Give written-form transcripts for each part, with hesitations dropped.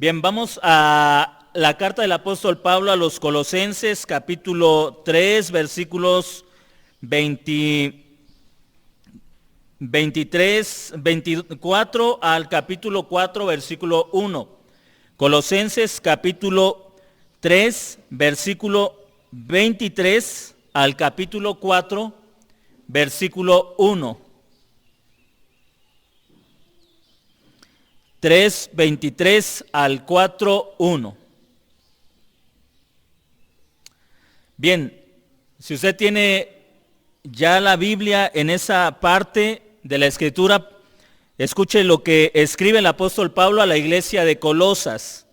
Bien, vamos a la carta del apóstol Pablo a los Colosenses, capítulo 3, versículos 24 al capítulo 4, versículo 1. Colosenses, capítulo 3, versículo 23 al capítulo 4, versículo 1. 3:23 al 4:1. Bien, si usted tiene ya la Biblia en esa parte de la Escritura, escuche lo que escribe el apóstol Pablo a la iglesia de Colosas.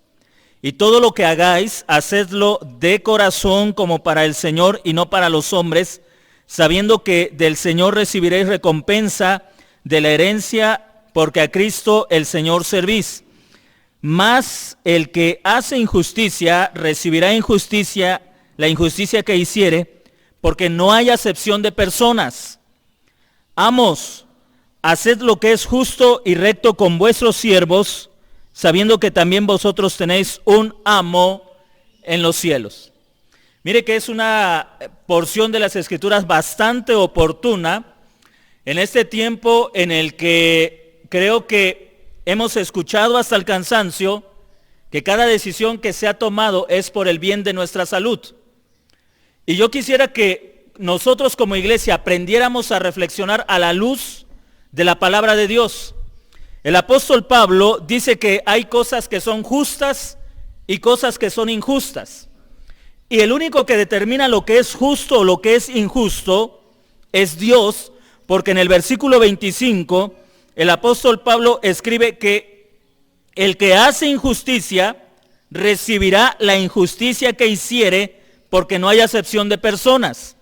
Y todo lo que hagáis, hacedlo de corazón como para el Señor y no para los hombres, sabiendo que del Señor recibiréis recompensa de la herencia, porque a Cristo el Señor servís. Mas el que hace injusticia recibirá injusticia, la injusticia que hiciere, porque no hay acepción de personas. Amos, haced lo que es justo y recto con vuestros siervos, sabiendo que también vosotros tenéis un amo en los cielos. Mire que es una porción de las Escrituras bastante oportuna en este tiempo en el que creo que hemos escuchado hasta el cansancio que cada decisión que se ha tomado es por el bien de nuestra salud. Y yo quisiera que nosotros como iglesia aprendiéramos a reflexionar a la luz de la palabra de Dios. El apóstol Pablo dice que hay cosas que son justas y cosas que son injustas. Y el único que determina lo que es justo o lo que es injusto es Dios, porque en el versículo 25 el apóstol Pablo escribe que el que hace injusticia recibirá la injusticia que hiciere, porque no hay acepción de personas.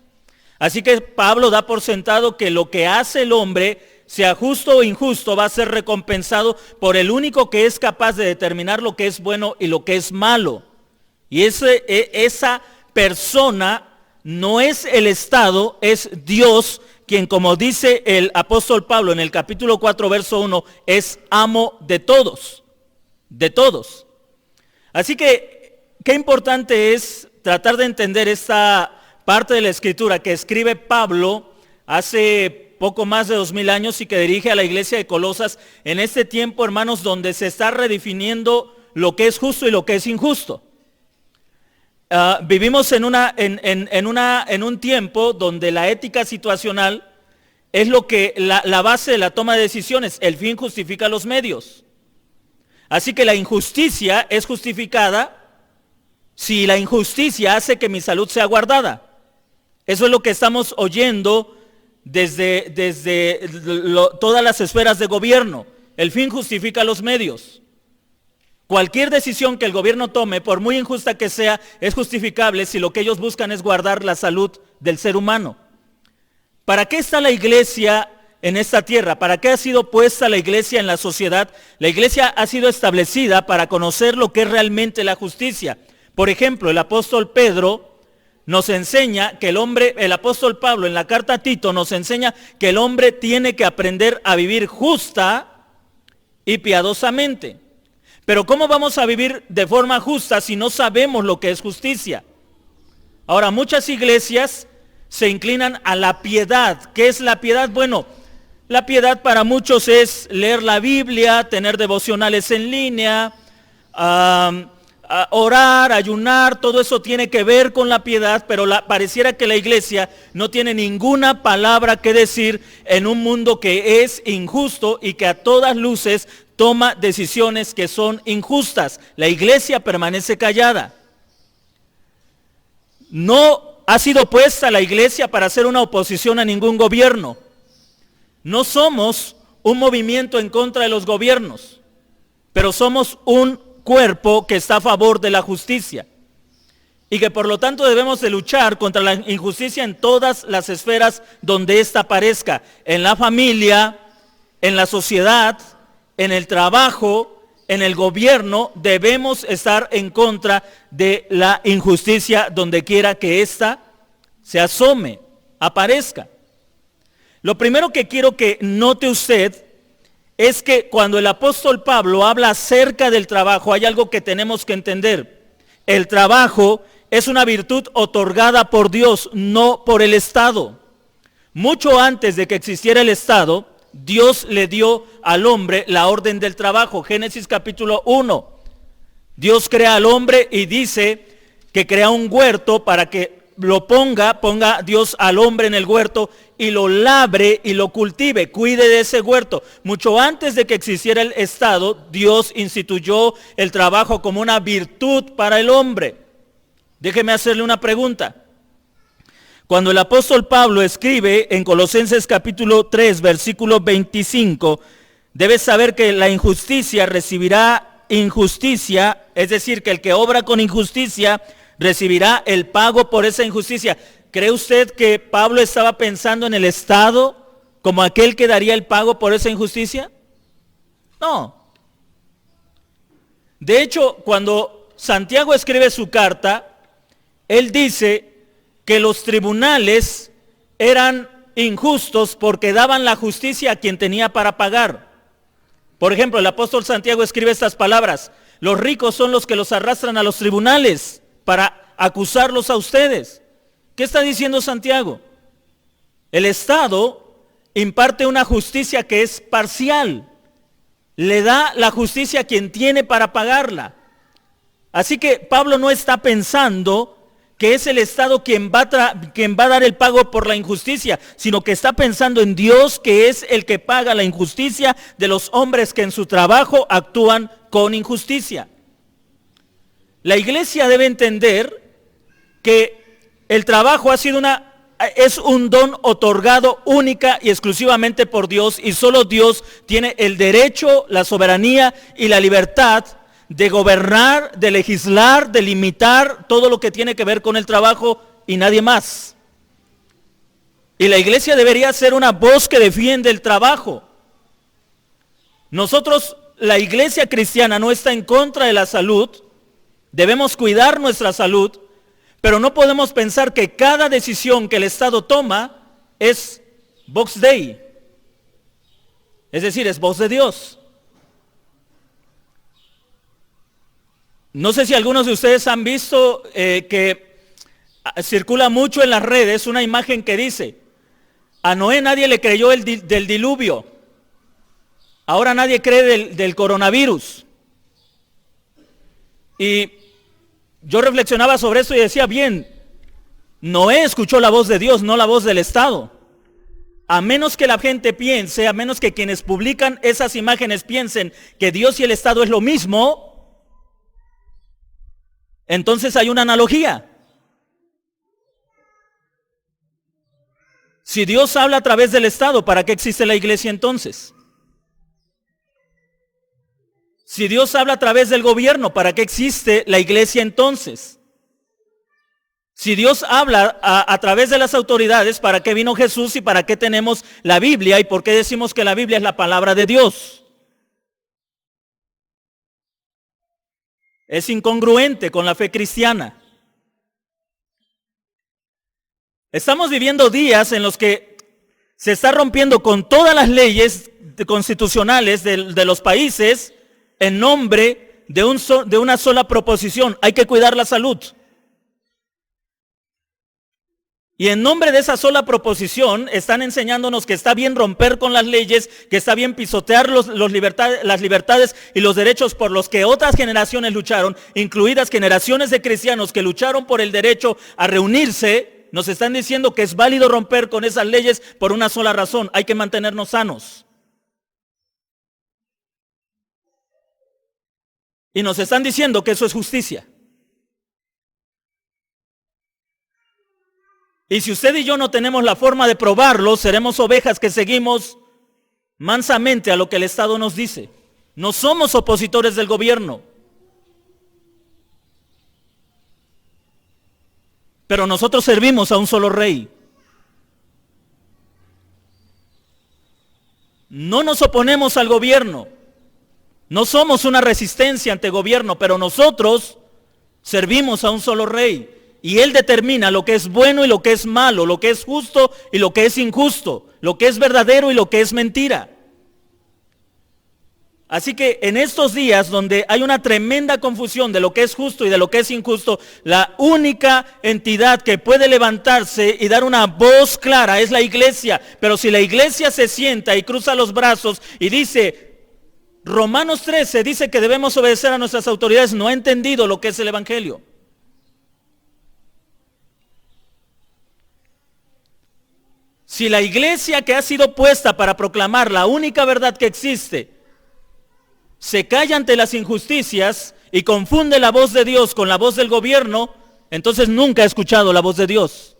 Así que Pablo da por sentado que lo que hace el hombre, sea justo o injusto, va a ser recompensado por el único que es capaz de determinar lo que es bueno y lo que es malo. Y esa persona no es el Estado, es Dios, quien, como dice el apóstol Pablo en el capítulo 4, verso 1, es amo de todos, de todos. Así que, qué importante es tratar de entender esta parte de la Escritura que escribe Pablo hace poco más de 2000 años y que dirige a la iglesia de Colosas en este tiempo, hermanos, donde se está redefiniendo lo que es justo y lo que es injusto. Vivimos en un tiempo donde la ética situacional es lo que la base de la toma de decisiones. El fin justifica los medios. Así que la injusticia es justificada si la injusticia hace que mi salud sea guardada. Eso es lo que estamos oyendo desde todas las esferas de gobierno. El fin justifica los medios. Cualquier decisión que el gobierno tome, por muy injusta que sea, es justificable si lo que ellos buscan es guardar la salud del ser humano. ¿Para qué está la iglesia en esta tierra? ¿Para qué ha sido puesta la iglesia en la sociedad? La iglesia ha sido establecida para conocer lo que es realmente la justicia. Por ejemplo, el apóstol Pedro nos enseña que el apóstol Pablo en la carta a Tito nos enseña que el hombre tiene que aprender a vivir justa y piadosamente. Pero ¿cómo vamos a vivir de forma justa si no sabemos lo que es justicia? Ahora, muchas iglesias se inclinan a la piedad. ¿Qué es la piedad? Bueno, la piedad para muchos es leer la Biblia, tener devocionales en línea, orar, ayunar, todo eso tiene que ver con la piedad, pero pareciera que la iglesia no tiene ninguna palabra que decir en un mundo que es injusto y que a todas luces toma decisiones que son injustas. La iglesia permanece callada. No ha sido puesta la iglesia para hacer una oposición a ningún gobierno. No somos un movimiento en contra de los gobiernos, pero somos un cuerpo que está a favor de la justicia y que por lo tanto debemos de luchar contra la injusticia en todas las esferas donde ésta aparezca, en la familia, en la sociedad, en el trabajo, en el gobierno. Debemos estar en contra de la injusticia donde quiera que ésta se asome, aparezca. Lo primero que quiero que note usted es que cuando el apóstol Pablo habla acerca del trabajo, hay algo que tenemos que entender. El trabajo es una virtud otorgada por Dios, no por el Estado. Mucho antes de que existiera el Estado, Dios le dio al hombre la orden del trabajo. Génesis capítulo 1. Dios crea al hombre y dice que crea un huerto para que lo ponga Dios al hombre en el huerto y lo labre y lo cultive, cuide de ese huerto. Mucho antes de que existiera el Estado, Dios instituyó el trabajo como una virtud para el hombre. Déjeme hacerle una pregunta. Cuando el apóstol Pablo escribe en Colosenses capítulo 3, versículo 25, debes saber que la injusticia recibirá injusticia, es decir, que el que obra con injusticia recibirá el pago por esa injusticia. ¿Cree usted que Pablo estaba pensando en el Estado como aquel que daría el pago por esa injusticia? No. De hecho, cuando Santiago escribe su carta, él dice que los tribunales eran injustos porque daban la justicia a quien tenía para pagar. Por ejemplo, el apóstol Santiago escribe estas palabras: los ricos son los que los arrastran a los tribunales para acusarlos a ustedes. ¿Qué está diciendo Santiago? El Estado imparte una justicia que es parcial. Le da la justicia a quien tiene para pagarla. Así que Pablo no está pensando que es el Estado quien va a dar el pago por la injusticia, sino que está pensando en Dios, que es el que paga la injusticia de los hombres que en su trabajo actúan con injusticia. La iglesia debe entender que el trabajo es un don otorgado única y exclusivamente por Dios, y solo Dios tiene el derecho, la soberanía y la libertad de gobernar, de legislar, de limitar todo lo que tiene que ver con el trabajo y nadie más. Y la iglesia debería ser una voz que defiende el trabajo. Nosotros, la iglesia cristiana, no está en contra de la salud, debemos cuidar nuestra salud, pero no podemos pensar que cada decisión que el Estado toma es vox Dei, es decir, es voz de Dios. No sé si algunos de ustedes han visto que circula mucho en las redes una imagen que dice: a Noé nadie le creyó del diluvio, ahora nadie cree del coronavirus. Y yo reflexionaba sobre esto y decía, bien, Noé escuchó la voz de Dios, no la voz del Estado. A menos que la gente piense, a menos que quienes publican esas imágenes piensen que Dios y el Estado es lo mismo, entonces hay una analogía. Si Dios habla a través del Estado, ¿para qué existe la iglesia entonces? Si Dios habla a través del gobierno, ¿para qué existe la iglesia entonces? Si Dios habla a través de las autoridades, ¿para qué vino Jesús y para qué tenemos la Biblia? ¿Y por qué decimos que la Biblia es la palabra de Dios? Es incongruente con la fe cristiana. Estamos viviendo días en los que se está rompiendo con todas las leyes constitucionales de los países en nombre de una sola proposición: hay que cuidar la salud. Y en nombre de esa sola proposición están enseñándonos que está bien romper con las leyes, que está bien pisotear las libertades y los derechos por los que otras generaciones lucharon, incluidas generaciones de cristianos que lucharon por el derecho a reunirse. Nos están diciendo que es válido romper con esas leyes por una sola razón: hay que mantenernos sanos. Y nos están diciendo que eso es justicia. Y si usted y yo no tenemos la forma de probarlo, seremos ovejas que seguimos mansamente a lo que el Estado nos dice. No somos opositores del gobierno. Pero nosotros servimos a un solo rey. No nos oponemos al gobierno. No somos una resistencia ante gobierno, pero nosotros servimos a un solo rey. Y Él determina lo que es bueno y lo que es malo, lo que es justo y lo que es injusto, lo que es verdadero y lo que es mentira. Así que en estos días donde hay una tremenda confusión de lo que es justo y de lo que es injusto, la única entidad que puede levantarse y dar una voz clara es la iglesia. Pero si la iglesia se sienta y cruza los brazos y dice, Romanos 13 dice que debemos obedecer a nuestras autoridades, no ha entendido lo que es el evangelio. Si la iglesia que ha sido puesta para proclamar la única verdad que existe, se calla ante las injusticias y confunde la voz de Dios con la voz del gobierno, entonces nunca ha escuchado la voz de Dios.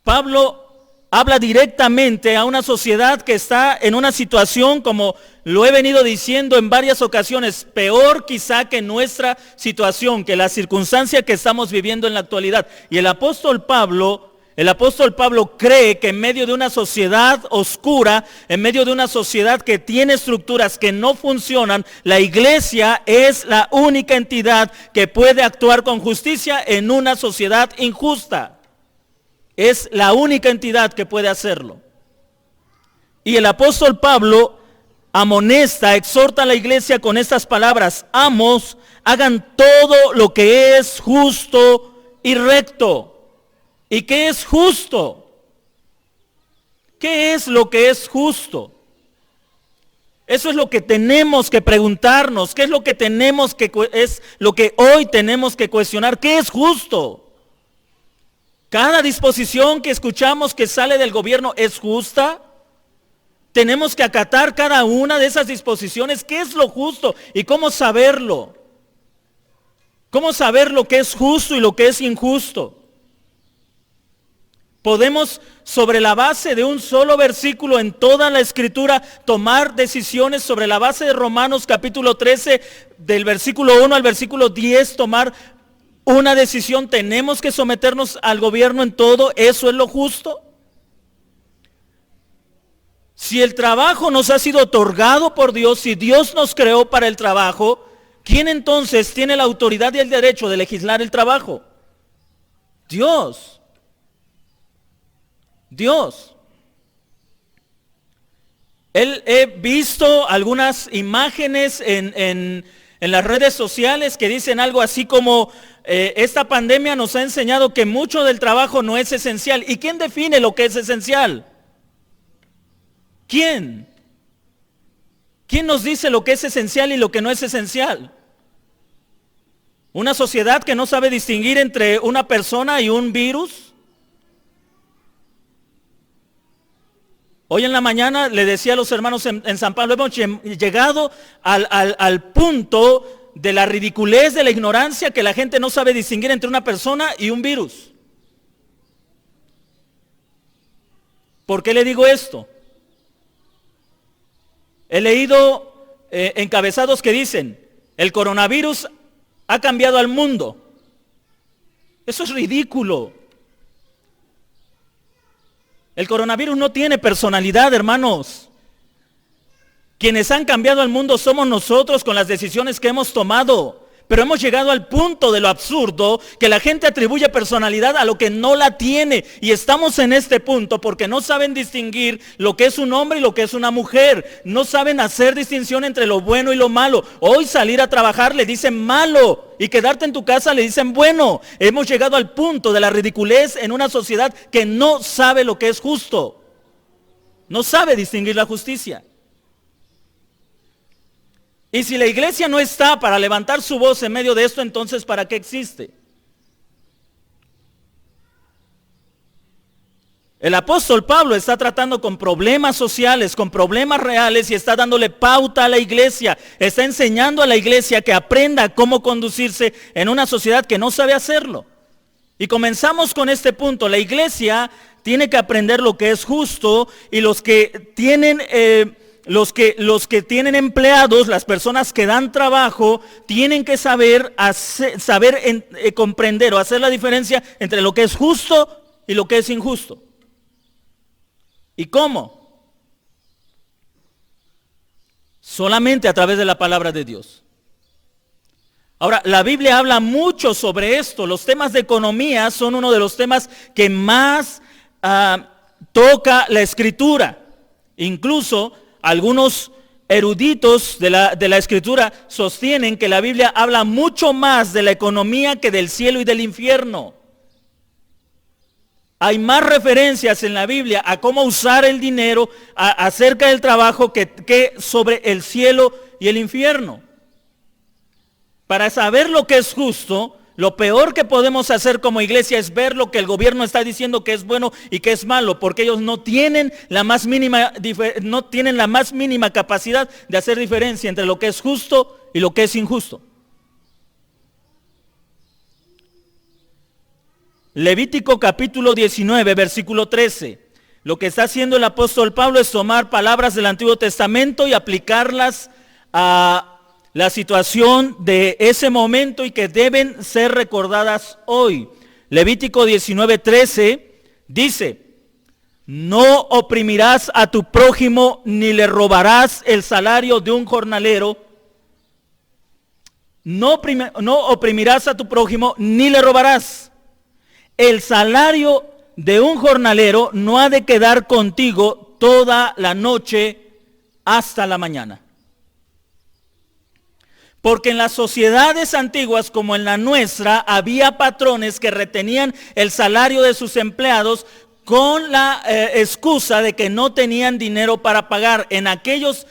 Pablo habla directamente a una sociedad que está en una situación, como lo he venido diciendo en varias ocasiones, peor quizá que nuestra situación, que la circunstancia que estamos viviendo en la actualidad. Y el apóstol Pablo cree que en medio de una sociedad oscura, en medio de una sociedad que tiene estructuras que no funcionan, la iglesia es la única entidad que puede actuar con justicia en una sociedad injusta. Es la única entidad que puede hacerlo. Y el apóstol Pablo amonesta, exhorta a la iglesia con estas palabras: amos, hagan todo lo que es justo y recto. ¿Y qué es justo? ¿Qué es lo que es justo? Eso es lo que tenemos que preguntarnos. ¿Qué es lo que es lo que hoy tenemos que cuestionar? ¿Qué es justo? Cada disposición que escuchamos que sale del gobierno es justa. Tenemos que acatar cada una de esas disposiciones. ¿Qué es lo justo? ¿Y cómo saberlo? ¿Cómo saber lo que es justo y lo que es injusto? Podemos, sobre la base de un solo versículo en toda la Escritura, tomar decisiones sobre la base de Romanos capítulo 13, del versículo 1 al versículo 10, tomar una decisión. Tenemos que someternos al gobierno en todo. ¿Eso es lo justo? Si el trabajo nos ha sido otorgado por Dios, si Dios nos creó para el trabajo, ¿quién entonces tiene la autoridad y el derecho de legislar el trabajo? Dios. He visto algunas imágenes en las redes sociales que dicen algo así como, esta pandemia nos ha enseñado que mucho del trabajo no es esencial. ¿Y quién define lo que es esencial? ¿Quién? ¿Quién nos dice lo que es esencial y lo que no es esencial? ¿Una sociedad que no sabe distinguir entre una persona y un virus? Hoy en la mañana le decía a los hermanos en San Pablo, hemos llegado al punto de la ridiculez, de la ignorancia, que la gente no sabe distinguir entre una persona y un virus. ¿Por qué le digo esto? He leído encabezados que dicen, el coronavirus ha cambiado al mundo. Eso es ridículo. El coronavirus no tiene personalidad, hermanos. Quienes han cambiado al mundo somos nosotros con las decisiones que hemos tomado. Pero hemos llegado al punto de lo absurdo que la gente atribuye personalidad a lo que no la tiene. Y estamos en este punto porque no saben distinguir lo que es un hombre y lo que es una mujer. No saben hacer distinción entre lo bueno y lo malo. Hoy salir a trabajar le dicen malo y quedarte en tu casa le dicen bueno. Hemos llegado al punto de la ridiculez en una sociedad que no sabe lo que es justo. No sabe distinguir la justicia. Y si la iglesia no está para levantar su voz en medio de esto, entonces ¿para qué existe? El apóstol Pablo está tratando con problemas sociales, con problemas reales y está dándole pauta a la iglesia. Está enseñando a la iglesia que aprenda cómo conducirse en una sociedad que no sabe hacerlo. Y comenzamos con este punto. La iglesia tiene que aprender lo que es justo y los que tienen... tienen empleados, las personas que dan trabajo, tienen que saber comprender o hacer la diferencia entre lo que es justo y lo que es injusto. ¿Y cómo? Solamente a través de la palabra de Dios. Ahora, la Biblia habla mucho sobre esto. Los temas de economía son uno de los temas que más toca la Escritura. Incluso Algunos eruditos de la Escritura sostienen que la Biblia habla mucho más de la economía que del cielo y del infierno. Hay más referencias en la Biblia a cómo usar el dinero acerca del trabajo que sobre el cielo y el infierno. Para saber lo que es justo, lo peor que podemos hacer como iglesia es ver lo que el gobierno está diciendo que es bueno y que es malo, porque ellos no tienen la más mínima capacidad de hacer diferencia entre lo que es justo y lo que es injusto. Levítico capítulo 19, versículo 13. Lo que está haciendo el apóstol Pablo es tomar palabras del Antiguo Testamento y aplicarlas a la situación de ese momento y que deben ser recordadas hoy. Levítico 19, 13 dice: no oprimirás a tu prójimo ni le robarás el salario de un jornalero. No oprimirás a tu prójimo ni le robarás. El salario de un jornalero no ha de quedar contigo toda la noche hasta la mañana. Porque en las sociedades antiguas como en la nuestra había patrones que retenían el salario de sus empleados con la excusa de que no tenían dinero para pagar. En aquellos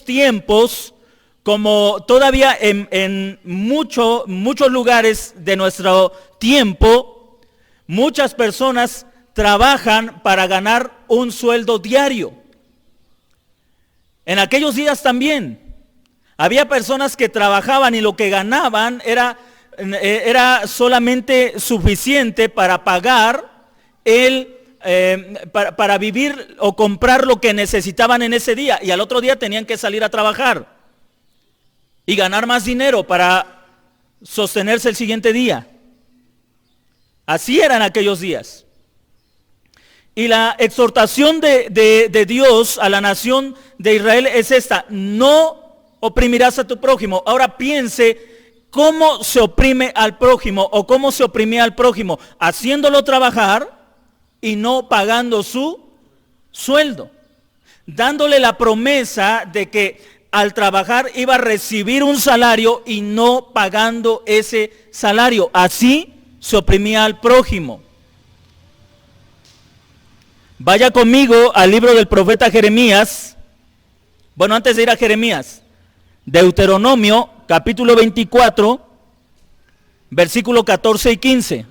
tiempos, como todavía en muchos lugares de nuestro tiempo, muchas personas trabajan para ganar un sueldo diario. En aquellos días también había personas que trabajaban y lo que ganaban era solamente suficiente para pagar para vivir o comprar lo que necesitaban en ese día, y al otro día tenían que salir a trabajar y ganar más dinero para sostenerse el siguiente día. Así eran aquellos días. Y la exhortación de Dios a la nación de Israel es esta: no oprimirás a tu prójimo. Ahora piense cómo se oprime al prójimo o cómo se oprimía al prójimo: haciéndolo trabajar y no pagando su sueldo, dándole la promesa de que al trabajar iba a recibir un salario y no pagando ese salario. Así se oprimía al prójimo. Vaya conmigo al libro del profeta Jeremías. Bueno, antes de ir a Jeremías, Deuteronomio capítulo 24, versículo 14 y 15.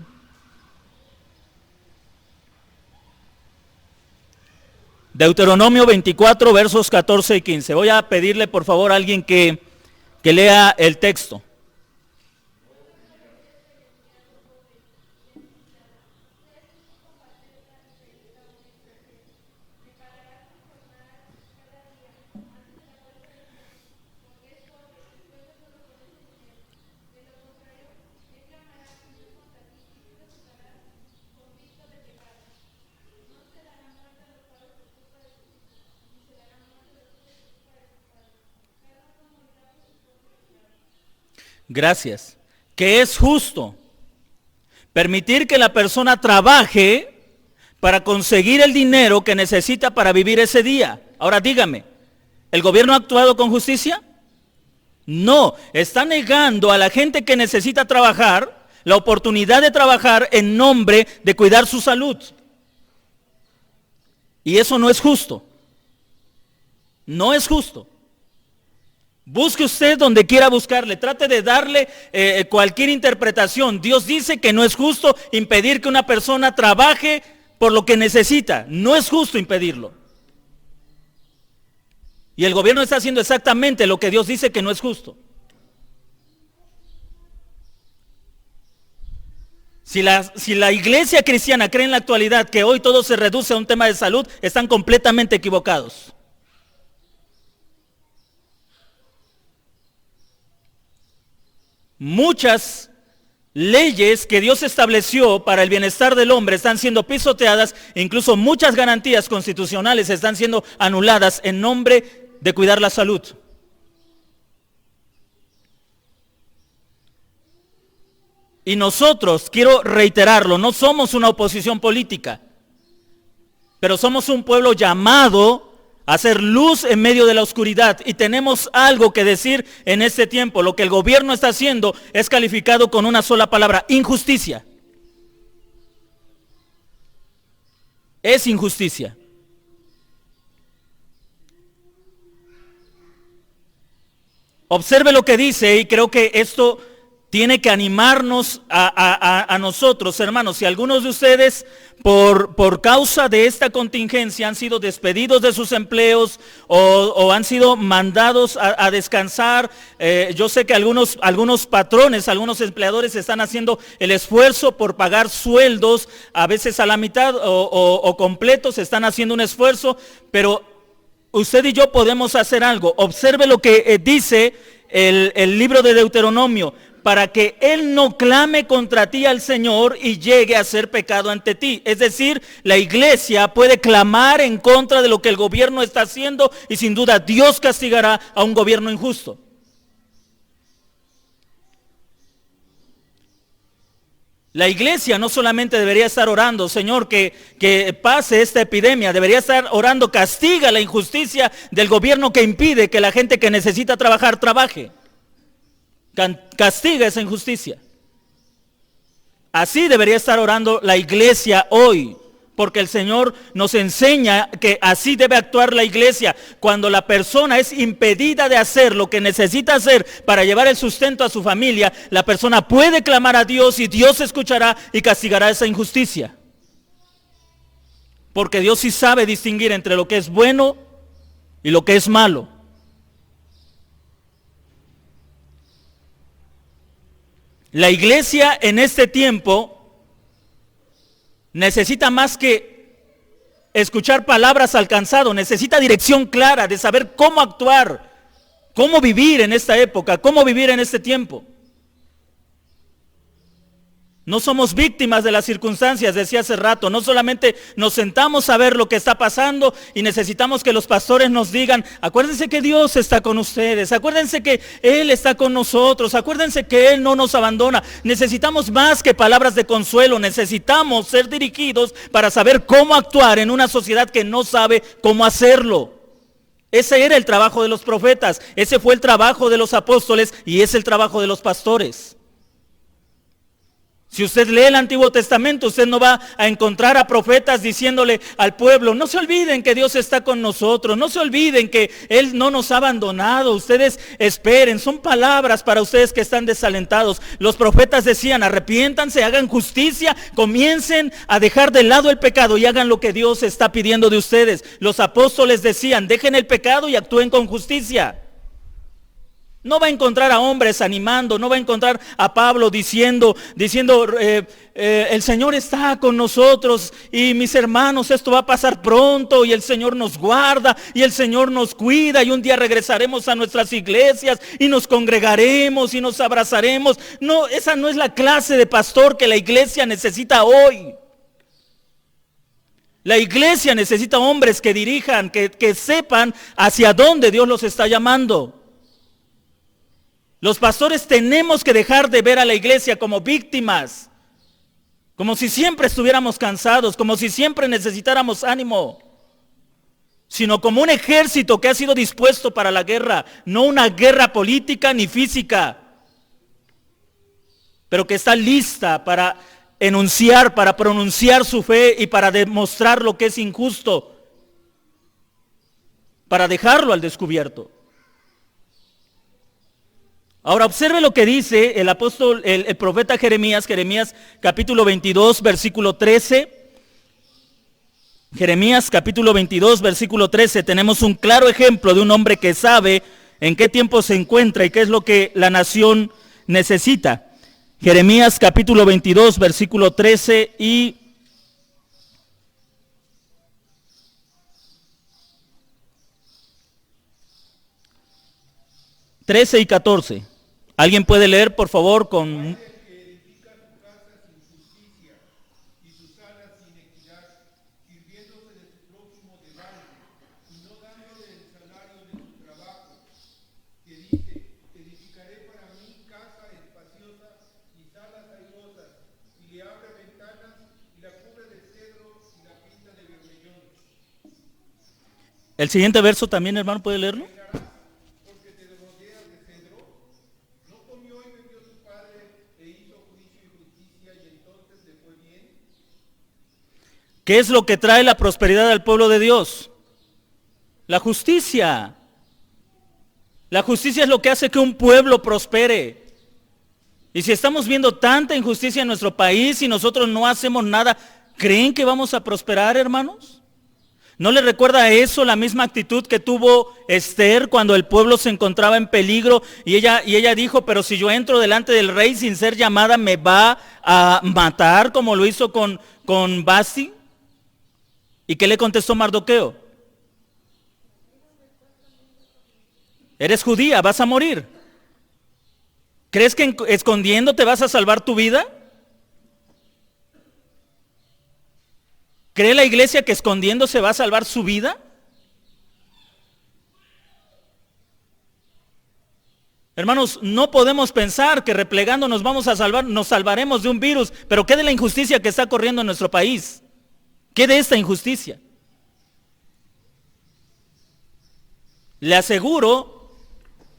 Deuteronomio 24, versos 14 y 15. Voy a pedirle por favor a alguien que lea el texto. Gracias. Que es justo permitir que la persona trabaje para conseguir el dinero que necesita para vivir ese día. Ahora dígame, ¿el gobierno ha actuado con justicia? No, está negando a la gente que necesita trabajar la oportunidad de trabajar en nombre de cuidar su salud. Y eso no es justo. No es justo. Busque usted donde quiera buscarle, trate de darle cualquier interpretación. Dios dice que no es justo impedir que una persona trabaje por lo que necesita. No es justo impedirlo. Y el gobierno está haciendo exactamente lo que Dios dice que no es justo. Si la iglesia cristiana cree en la actualidad que hoy todo se reduce a un tema de salud, están completamente equivocados. Muchas leyes que Dios estableció para el bienestar del hombre están siendo pisoteadas, e incluso muchas garantías constitucionales están siendo anuladas en nombre de cuidar la salud. Y nosotros, quiero reiterarlo, no somos una oposición política, pero somos un pueblo llamado hacer luz en medio de la oscuridad. Y tenemos algo que decir en este tiempo. Lo que el gobierno está haciendo es calificado con una sola palabra: injusticia. Es injusticia. Observe lo que dice, y creo que esto tiene que animarnos a nosotros, hermanos. Si algunos de ustedes por causa de esta contingencia han sido despedidos de sus empleos o han sido mandados a descansar, yo sé que algunos patrones, algunos empleadores están haciendo el esfuerzo por pagar sueldos, a veces a la mitad o completos, están haciendo un esfuerzo, pero usted y yo podemos hacer algo. Observe lo que dice el libro de Deuteronomio: para que él no clame contra ti al Señor y llegue a ser pecado ante ti. Es decir, la iglesia puede clamar en contra de lo que el gobierno está haciendo, y sin duda Dios castigará a un gobierno injusto. La iglesia no solamente debería estar orando: Señor, que pase esta epidemia. Debería estar orando: castiga la injusticia del gobierno que impide que la gente que necesita trabajar, trabaje. Castiga esa injusticia. Así debería estar orando la iglesia hoy, porque el Señor nos enseña que así debe actuar la iglesia. Cuando la persona es impedida de hacer lo que necesita hacer para llevar el sustento a su familia, la persona puede clamar a Dios y Dios escuchará y castigará esa injusticia. Porque Dios sí sabe distinguir entre lo que es bueno y lo que es malo. La iglesia en este tiempo necesita más que escuchar palabras al cansado, necesita dirección clara de saber cómo actuar, cómo vivir en esta época, cómo vivir en este tiempo. No somos víctimas de las circunstancias, decía hace rato. No solamente nos sentamos a ver lo que está pasando y necesitamos que los pastores nos digan: acuérdense que Dios está con ustedes, acuérdense que Él está con nosotros, acuérdense que Él no nos abandona. Necesitamos más que palabras de consuelo, necesitamos ser dirigidos para saber cómo actuar en una sociedad que no sabe cómo hacerlo. Ese era el trabajo de los profetas, ese fue el trabajo de los apóstoles y es el trabajo de los pastores. Si usted lee el Antiguo Testamento, usted no va a encontrar a profetas diciéndole al pueblo: no se olviden que Dios está con nosotros, no se olviden que Él no nos ha abandonado, ustedes esperen. Son palabras para ustedes que están desalentados. Los profetas decían: arrepiéntanse, hagan justicia, comiencen a dejar de lado el pecado y hagan lo que Dios está pidiendo de ustedes. Los apóstoles decían: dejen el pecado y actúen con justicia. No va a encontrar a hombres animando, no va a encontrar a Pablo diciendo, el Señor está con nosotros y mis hermanos, esto va a pasar pronto y el Señor nos guarda y el Señor nos cuida y un día regresaremos a nuestras iglesias y nos congregaremos y nos abrazaremos. No, esa no es la clase de pastor que la iglesia necesita hoy. La iglesia necesita hombres que dirijan, que sepan hacia dónde Dios los está llamando. Los pastores tenemos que dejar de ver a la iglesia como víctimas, como si siempre estuviéramos cansados, como si siempre necesitáramos ánimo, sino como un ejército que ha sido dispuesto para la guerra, no una guerra política ni física, pero que está lista para enunciar, para pronunciar su fe y para demostrar lo que es injusto, para dejarlo al descubierto. Ahora observe lo que dice el apóstol, el profeta Jeremías capítulo 22, versículo 13. Jeremías capítulo 22, versículo 13. Tenemos un claro ejemplo de un hombre que sabe en qué tiempo se encuentra y qué es lo que la nación necesita. Jeremías capítulo 22, versículo 13 y 13 y 14. ¿Alguien puede leer, por favor, con... El siguiente verso también, hermano, ¿puede leerlo? ¿Qué es lo que trae la prosperidad al pueblo de Dios? La justicia. La justicia es lo que hace que un pueblo prospere. Y si estamos viendo tanta injusticia en nuestro país y nosotros no hacemos nada, ¿creen que vamos a prosperar, hermanos? ¿No le recuerda a eso la misma actitud que tuvo Esther cuando el pueblo se encontraba en peligro y ella dijo, pero si yo entro delante del rey sin ser llamada, me va a matar como lo hizo con Vasti? ¿Y qué le contestó Mardoqueo? Eres judía, vas a morir. ¿Crees que escondiéndote vas a salvar tu vida? ¿Cree la iglesia que escondiéndose va a salvar su vida? Hermanos, no podemos pensar que replegándonos vamos a salvar, nos salvaremos de un virus, pero ¿qué de la injusticia que está corriendo en nuestro país? ¿Qué de esta injusticia? Le aseguro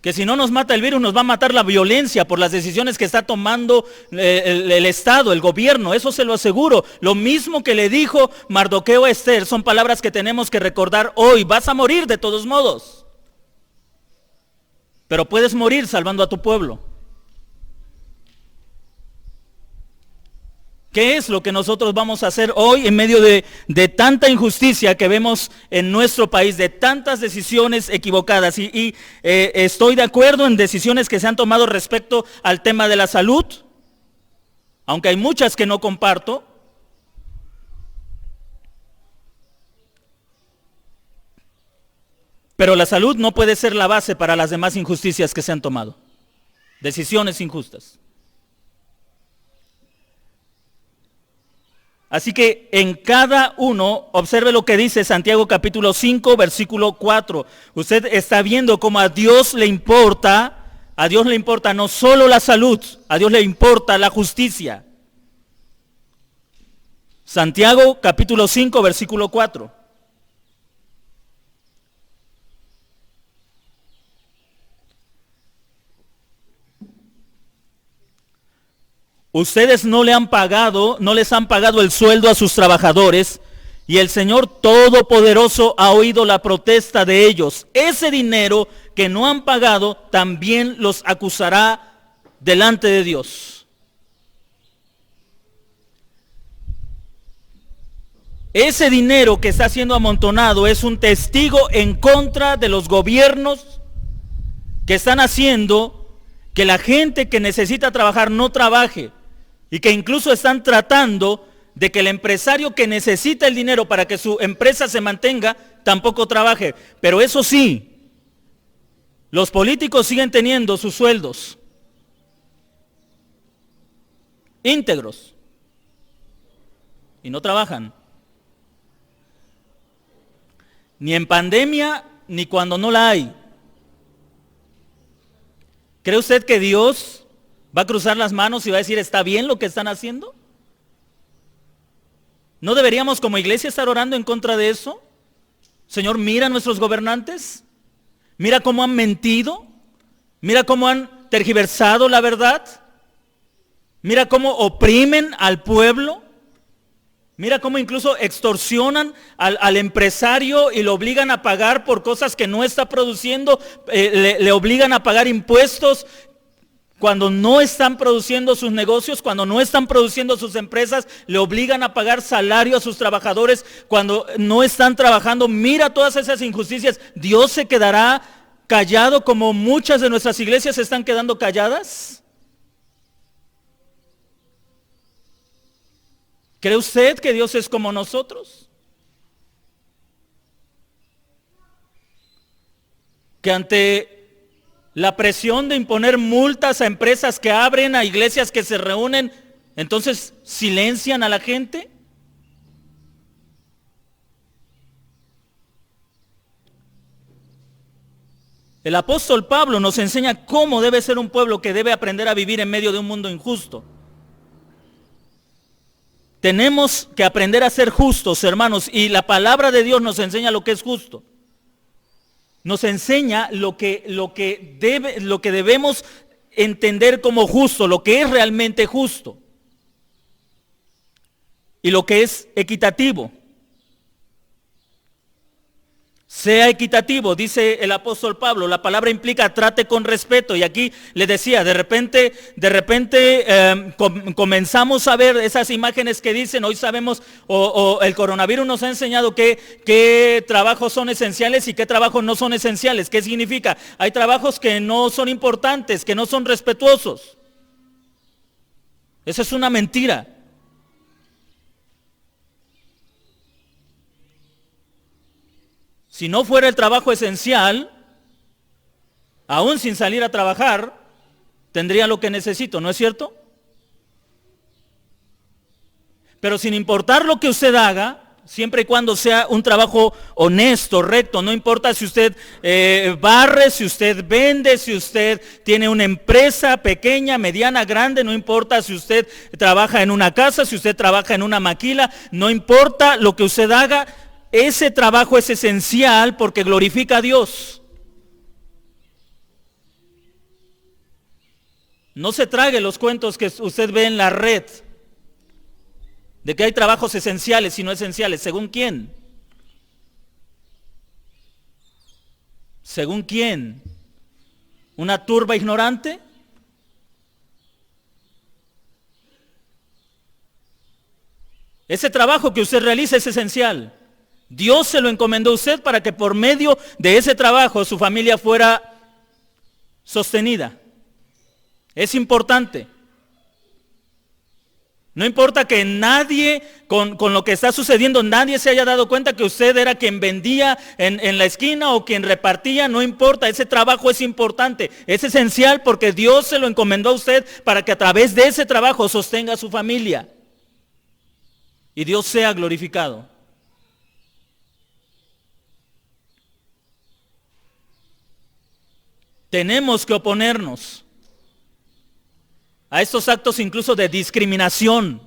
que si no nos mata el virus, nos va a matar la violencia por las decisiones que está tomando el Estado, el gobierno, eso se lo aseguro. Lo mismo que le dijo Mardoqueo a Esther, son palabras que tenemos que recordar hoy. Vas a morir de todos modos, pero puedes morir salvando a tu pueblo. ¿Qué es lo que nosotros vamos a hacer hoy en medio de tanta injusticia que vemos en nuestro país, de tantas decisiones equivocadas? Y estoy de acuerdo en decisiones que se han tomado respecto al tema de la salud, aunque hay muchas que no comparto. Pero la salud no puede ser la base para las demás injusticias que se han tomado. Decisiones injustas. Así que en cada uno, observe lo que dice Santiago capítulo 5, versículo 4. Usted está viendo cómo a Dios le importa no solo la salud, a Dios le importa la justicia. Santiago capítulo 5, versículo 4. Ustedes no les han pagado el sueldo a sus trabajadores y el Señor Todopoderoso ha oído la protesta de ellos. Ese dinero que no han pagado también los acusará delante de Dios. Ese dinero que está siendo amontonado es un testigo en contra de los gobiernos que están haciendo que la gente que necesita trabajar no trabaje. Y que incluso están tratando de que el empresario que necesita el dinero para que su empresa se mantenga, tampoco trabaje. Pero eso sí, los políticos siguen teniendo sus sueldos íntegros y no trabajan. Ni en pandemia, ni cuando no la hay. ¿Cree usted que Dios va a cruzar las manos y va a decir, ¿está bien lo que están haciendo? ¿No deberíamos como iglesia estar orando en contra de eso? Señor, mira a nuestros gobernantes, mira cómo han mentido, mira cómo han tergiversado la verdad, mira cómo oprimen al pueblo, mira cómo incluso extorsionan al empresario y lo obligan a pagar por cosas que no está produciendo, le obligan a pagar impuestos cuando no están produciendo sus negocios, cuando no están produciendo sus empresas, le obligan a pagar salario a sus trabajadores, cuando no están trabajando. Mira todas esas injusticias. ¿Dios se quedará callado como muchas de nuestras iglesias se están quedando calladas? ¿Cree usted que Dios es como nosotros? Que ante la presión de imponer multas a empresas que abren, a iglesias que se reúnen, entonces silencian a la gente. El apóstol Pablo nos enseña cómo debe ser un pueblo que debe aprender a vivir en medio de un mundo injusto. Tenemos que aprender a ser justos, hermanos, y la palabra de Dios nos enseña lo que es justo. nos enseña lo que debemos entender como justo, lo que es realmente justo y lo que es equitativo. Sea equitativo, dice el apóstol Pablo. La palabra implica trate con respeto. Y aquí le decía, de repente comenzamos a ver esas imágenes que dicen, hoy sabemos, o el coronavirus nos ha enseñado qué trabajos son esenciales y qué trabajos no son esenciales. ¿Qué significa? Hay trabajos que no son importantes, que no son respetuosos. Esa es una mentira. Si no fuera el trabajo esencial, aún sin salir a trabajar, tendría lo que necesito, ¿no es cierto? Pero sin importar lo que usted haga, siempre y cuando sea un trabajo honesto, recto, no importa si usted barre, si usted vende, si usted tiene una empresa pequeña, mediana, grande, no importa si usted trabaja en una casa, si usted trabaja en una maquila, no importa lo que usted haga, ese trabajo es esencial porque glorifica a Dios. No se trague los cuentos que usted ve en la red de que hay trabajos esenciales y no esenciales. ¿Según quién? ¿Según quién? ¿Una turba ignorante? Ese trabajo que usted realiza es esencial. Dios se lo encomendó a usted para que por medio de ese trabajo su familia fuera sostenida. Es importante. No importa que nadie, con lo que está sucediendo, nadie se haya dado cuenta que usted era quien vendía en la esquina o quien repartía, no importa, ese trabajo es importante, es esencial porque Dios se lo encomendó a usted para que a través de ese trabajo sostenga a su familia y Dios sea glorificado. Tenemos que oponernos a estos actos incluso de discriminación.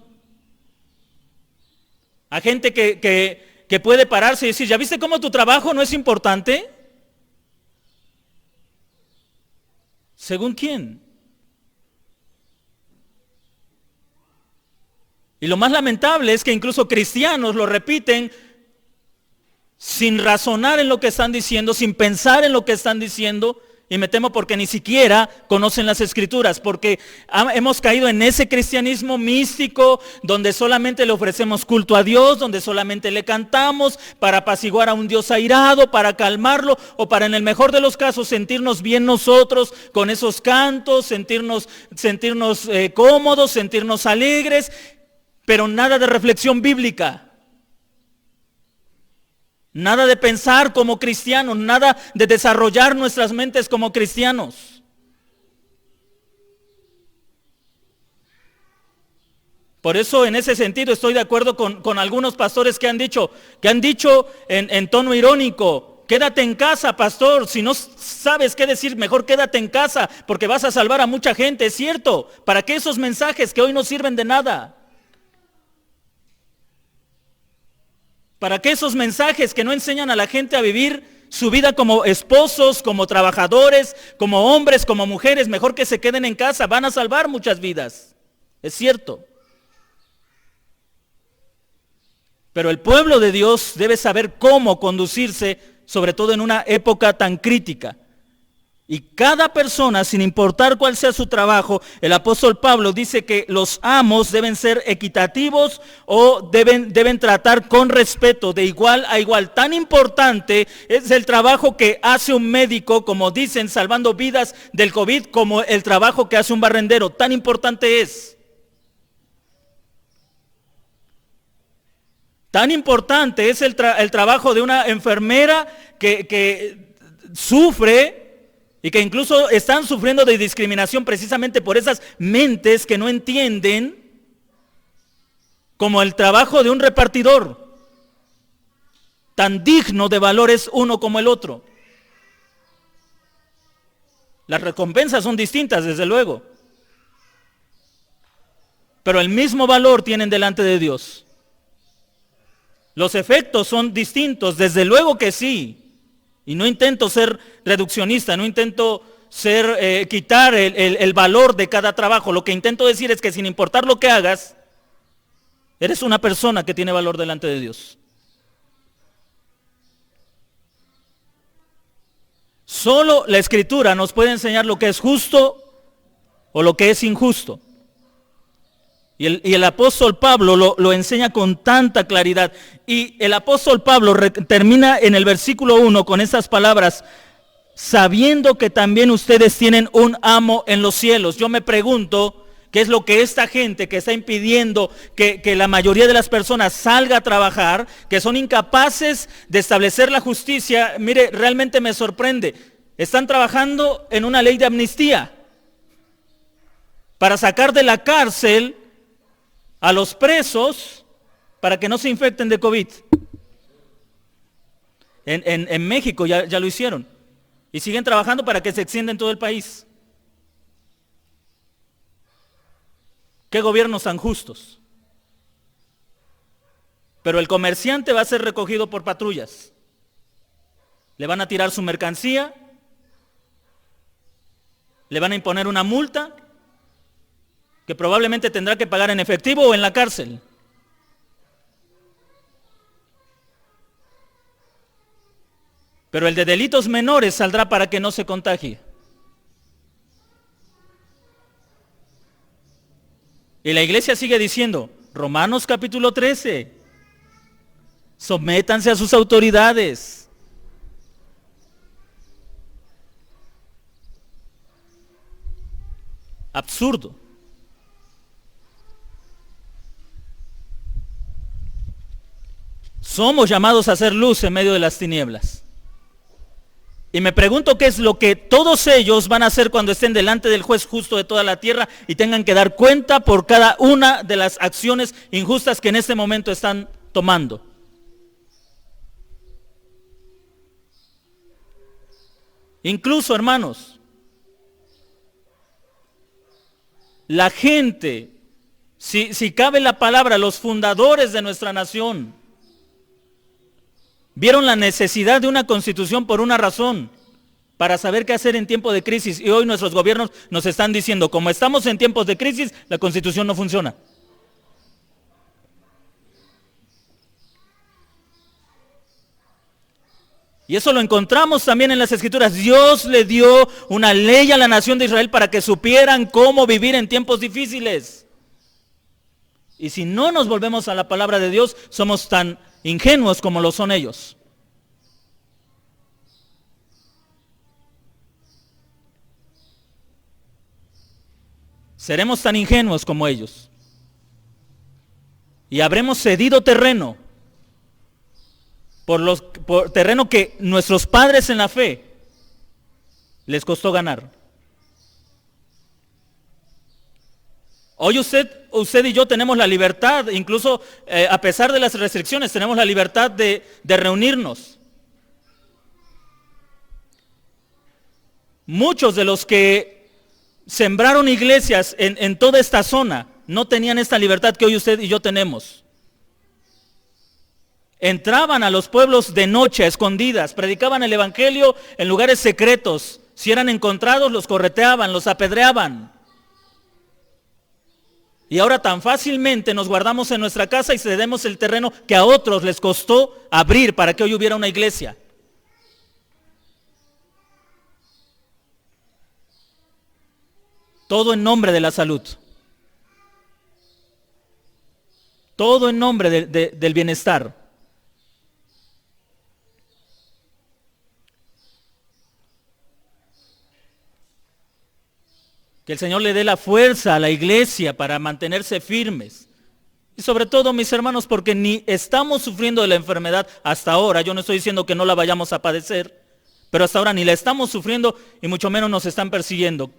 A gente que puede pararse y decir, ¿ya viste cómo tu trabajo no es importante? ¿Según quién? Y lo más lamentable es que incluso cristianos lo repiten sin razonar en lo que están diciendo, sin pensar en lo que están diciendo. Y me temo porque ni siquiera conocen las Escrituras, porque hemos caído en ese cristianismo místico donde solamente le ofrecemos culto a Dios, donde solamente le cantamos para apaciguar a un Dios airado, para calmarlo o para en el mejor de los casos sentirnos bien nosotros con esos cantos, sentirnos cómodos, sentirnos alegres, pero nada de reflexión bíblica. Nada de pensar como cristianos, nada de desarrollar nuestras mentes como cristianos. Por eso en ese sentido estoy de acuerdo con algunos pastores que han dicho en tono irónico, quédate en casa, pastor, si no sabes qué decir, mejor quédate en casa porque vas a salvar a mucha gente, es cierto. ¿Para qué esos mensajes que hoy no sirven de nada? ¿Para qué esos mensajes que no enseñan a la gente a vivir su vida como esposos, como trabajadores, como hombres, como mujeres? Mejor que se queden en casa, van a salvar muchas vidas. Es cierto. Pero el pueblo de Dios debe saber cómo conducirse, sobre todo en una época tan crítica. Y cada persona, sin importar cuál sea su trabajo, el apóstol Pablo dice que los amos deben ser equitativos o deben tratar con respeto, de igual a igual. Tan importante es el trabajo que hace un médico, como dicen, salvando vidas del COVID, como el trabajo que hace un barrendero. Tan importante es. Tan importante es el trabajo de una enfermera que sufre y que incluso están sufriendo de discriminación precisamente por esas mentes que no entienden, como el trabajo de un repartidor. Tan digno de valor es uno como el otro. Las recompensas son distintas, desde luego, pero el mismo valor tienen delante de Dios. Los efectos son distintos, desde luego que sí. Y no intento ser reduccionista, no intento quitar el valor de cada trabajo. Lo que intento decir es que sin importar lo que hagas, eres una persona que tiene valor delante de Dios. Solo la Escritura nos puede enseñar lo que es justo o lo que es injusto. Y el apóstol Pablo lo enseña con tanta claridad. Y el apóstol Pablo termina en el versículo 1 con estas palabras: sabiendo que también ustedes tienen un amo en los cielos. Yo me pregunto, ¿qué es lo que esta gente que está impidiendo que la mayoría de las personas salga a trabajar, que son incapaces de establecer la justicia? Mire, realmente me sorprende. Están trabajando en una ley de amnistía para sacar de la cárcel a los presos para que no se infecten de COVID. En México ya lo hicieron. Y siguen trabajando para que se extienda en todo el país. ¿Qué gobiernos tan justos? Pero el comerciante va a ser recogido por patrullas. Le van a tirar su mercancía, le van a imponer una multa que probablemente tendrá que pagar en efectivo o en la cárcel. Pero el de delitos menores saldrá para que no se contagie. Y la iglesia sigue diciendo, Romanos capítulo 13, sométanse a sus autoridades. Absurdo. Somos llamados a hacer luz en medio de las tinieblas. Y me pregunto qué es lo que todos ellos van a hacer cuando estén delante del juez justo de toda la tierra y tengan que dar cuenta por cada una de las acciones injustas que en este momento están tomando. Incluso, hermanos, la gente, si cabe la palabra, los fundadores de nuestra nación, vieron la necesidad de una constitución por una razón, para saber qué hacer en tiempo de crisis. Y hoy nuestros gobiernos nos están diciendo, como estamos en tiempos de crisis, la constitución no funciona. Y eso lo encontramos también en las Escrituras. Dios le dio una ley a la nación de Israel para que supieran cómo vivir en tiempos difíciles. Y si no nos volvemos a la palabra de Dios, somos tan ingenuos como lo son ellos. Seremos tan ingenuos como ellos. Y habremos cedido terreno por terreno que nuestros padres en la fe les costó ganar. Hoy usted y yo tenemos la libertad, incluso a pesar de las restricciones, tenemos la libertad de reunirnos. Muchos de los que sembraron iglesias en toda esta zona no tenían esta libertad que hoy usted y yo tenemos. Entraban a los pueblos de noche, a escondidas, predicaban el evangelio en lugares secretos. Si eran encontrados, los correteaban, los apedreaban. Y ahora tan fácilmente nos guardamos en nuestra casa y cedemos el terreno que a otros les costó abrir para que hoy hubiera una iglesia. Todo en nombre de la salud. Todo en nombre del bienestar. Que el Señor le dé la fuerza a la iglesia para mantenerse firmes. Y sobre todo, mis hermanos, porque ni estamos sufriendo de la enfermedad hasta ahora. Yo no estoy diciendo que no la vayamos a padecer, pero hasta ahora ni la estamos sufriendo y mucho menos nos están persiguiendo.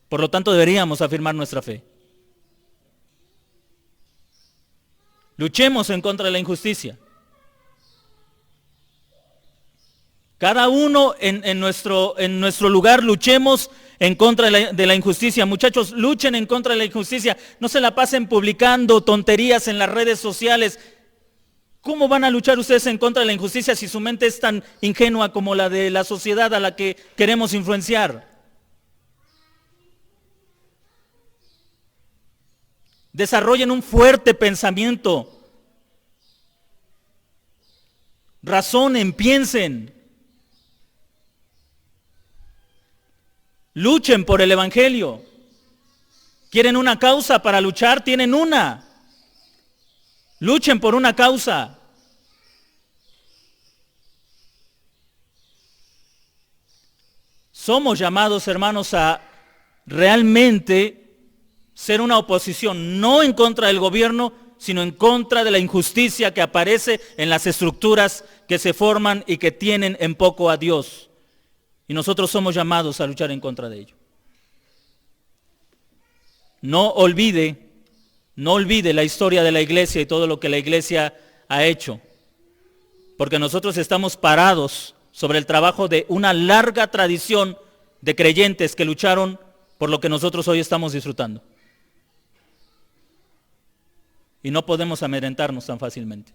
Por lo tanto, deberíamos afirmar nuestra fe. Luchemos en contra de la injusticia. Cada uno en nuestro lugar luchemos en contra de la injusticia. Muchachos, luchen en contra de la injusticia. No se la pasen publicando tonterías en las redes sociales. ¿Cómo van a luchar ustedes en contra de la injusticia si su mente es tan ingenua como la de la sociedad a la que queremos influenciar? Desarrollen un fuerte pensamiento. Razonen, piensen. Luchen por el Evangelio. ¿Quieren una causa para luchar? Tienen una. Luchen por una causa. Somos llamados, hermanos, a realmente ser una oposición, no en contra del gobierno, sino en contra de la injusticia que aparece en las estructuras que se forman y que tienen en poco a Dios. Y nosotros somos llamados a luchar en contra de ello. No olvide la historia de la iglesia y todo lo que la iglesia ha hecho, porque nosotros estamos parados sobre el trabajo de una larga tradición de creyentes que lucharon por lo que nosotros hoy estamos disfrutando. Y no podemos amedrentarnos tan fácilmente.